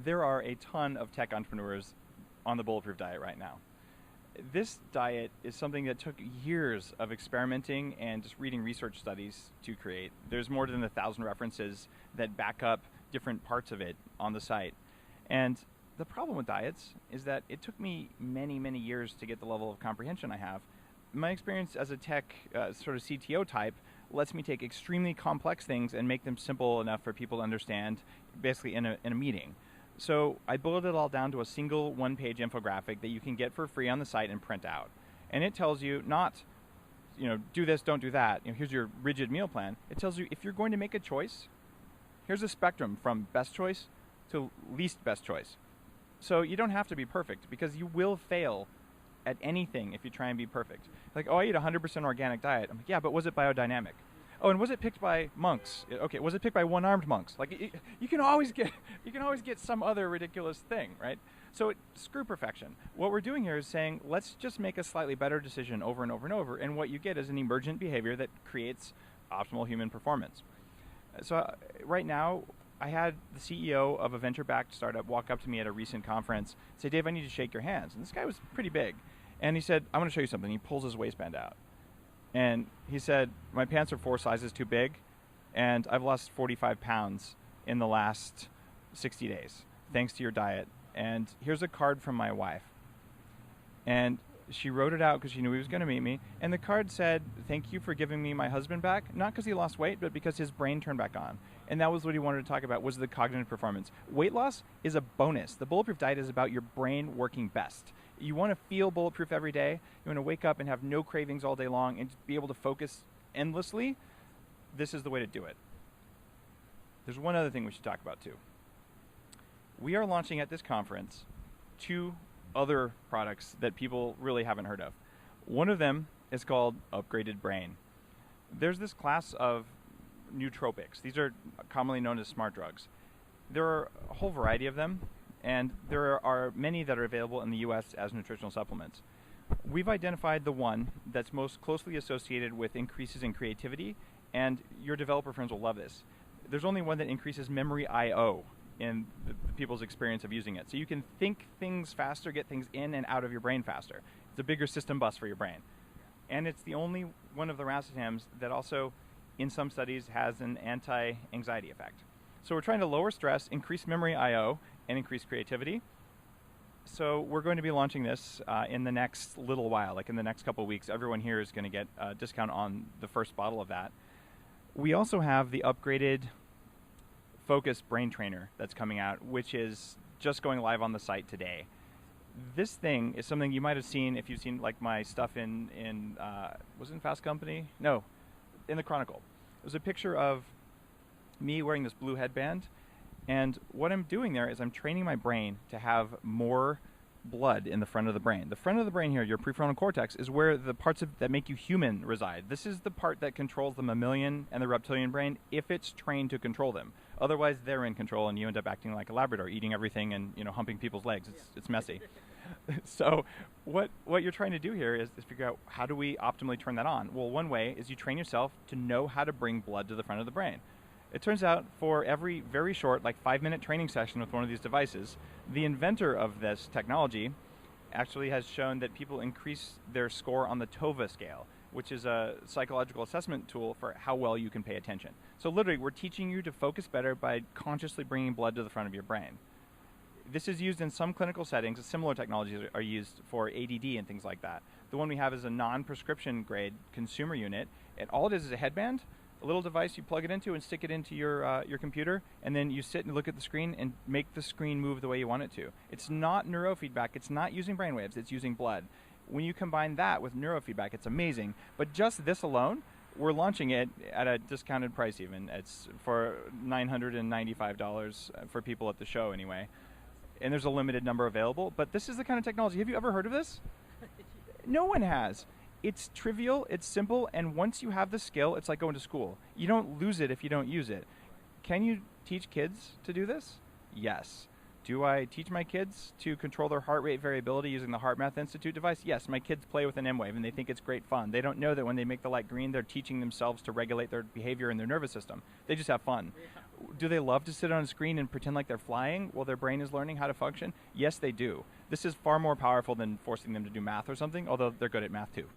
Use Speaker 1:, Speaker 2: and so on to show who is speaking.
Speaker 1: there are a ton of tech entrepreneurs on the Bulletproof Diet right now. This diet is something that took years of experimenting and just reading research studies to create. There's more than 1,000 references that back up different parts of it on the site. And the problem with diets is that it took me many, many years to get the level of comprehension I have. My experience as a tech sort of CTO type lets me take extremely complex things and make them simple enough for people to understand, basically in a meeting. So I boiled it all down to a single one-page infographic that you can get for free on the site and print out. And it tells you not, do this, don't do that. Here's your rigid meal plan. It tells you if you're going to make a choice, here's a spectrum from best choice to least best choice. So you don't have to be perfect because you will fail at anything if you try and be perfect. Like, I eat a 100% organic diet. I'm like, yeah, but was it biodynamic? Oh, and was it picked by monks? Okay, was it picked by one-armed monks? Like, you can always get some other ridiculous thing, right? So screw perfection. What we're doing here is saying, let's just make a slightly better decision over and over and over, and what you get is an emergent behavior that creates optimal human performance. So right now, I had the CEO of a venture-backed startup walk up to me at a recent conference, say, Dave, I need to shake your hands. And this guy was pretty big. And he said, I want to show you something. He pulls his waistband out. And he said, my pants are 4 sizes too big, and I've lost 45 pounds in the last 60 days, thanks to your diet. And here's a card from my wife. And she wrote it out because she knew he was going to meet me. And the card said, thank you for giving me my husband back, not because he lost weight, but because his brain turned back on. And that was what he wanted to talk about, was the cognitive performance. Weight loss is a bonus. The Bulletproof Diet is about your brain working best. You want to feel bulletproof every day. You want to wake up and have no cravings all day long and be able to focus endlessly. This is the way to do it. There's one other thing we should talk about too. We are launching at this conference 2 other products that people really haven't heard of. One of them is called Upgraded Brain. There's this class of nootropics. These are commonly known as smart drugs. There are a whole variety of them, and there are many that are available in the US as nutritional supplements. We've identified the one that's most closely associated with increases in creativity, and your developer friends will love this. There's only one that increases memory I/O in the people's experience of using it. So you can think things faster, get things in and out of your brain faster. It's a bigger system bus for your brain. And it's the only one of the racetams that also, in some studies, has an anti-anxiety effect. So we're trying to lower stress, increase memory I/O, and increase creativity. So we're going to be launching this in the next little while, like in the next couple of weeks. Everyone here is going to get a discount on the first bottle of that. We also have the upgraded Focus Brain Trainer that's coming out, which is just going live on the site today. This thing is something you might have seen if you've seen like my stuff in was it in Fast Company? No, in the Chronicle. It was a picture of me wearing this blue headband, and what I'm doing there is I'm training my brain to have more blood in the front of the brain. The front of the brain here, your prefrontal cortex, is where the parts that make you human reside. This is the part that controls the mammalian and the reptilian brain if it's trained to control them. Otherwise, they're in control, and you end up acting like a Labrador, eating everything and humping people's legs. It's messy. So what you're trying to do here is figure out, how do we optimally turn that on? Well, one way is you train yourself to know how to bring blood to the front of the brain. It turns out for every very short, like 5-minute training session with one of these devices, the inventor of this technology actually has shown that people increase their score on the TOVA scale, which is a psychological assessment tool for how well you can pay attention. So literally, we're teaching you to focus better by consciously bringing blood to the front of your brain. This is used in some clinical settings. Similar technologies are used for ADD and things like that. The one we have is a non-prescription grade consumer unit, and all it is a headband, a little device you plug it into and stick it into your computer, and then you sit and look at the screen and make the screen move the way you want it to. It's not neurofeedback. It's not using brainwaves. It's using blood. When you combine that with neurofeedback, it's amazing. But just this alone, we're launching it at a discounted price even. It's for $995 for people at the show anyway. And there's a limited number available. But this is the kind of technology. Have you ever heard of this? No one has. It's trivial, it's simple, and once you have the skill, it's like going to school. You don't lose it if you don't use it. Can you teach kids to do this? Yes. Do I teach my kids to control their heart rate variability using the HeartMath Institute device? Yes, my kids play with an M-Wave and they think it's great fun. They don't know that when they make the light green, they're teaching themselves to regulate their behavior and their nervous system. They just have fun. Do they love to sit on a screen and pretend like they're flying while their brain is learning how to function? Yes, they do. This is far more powerful than forcing them to do math or something, although they're good at math too.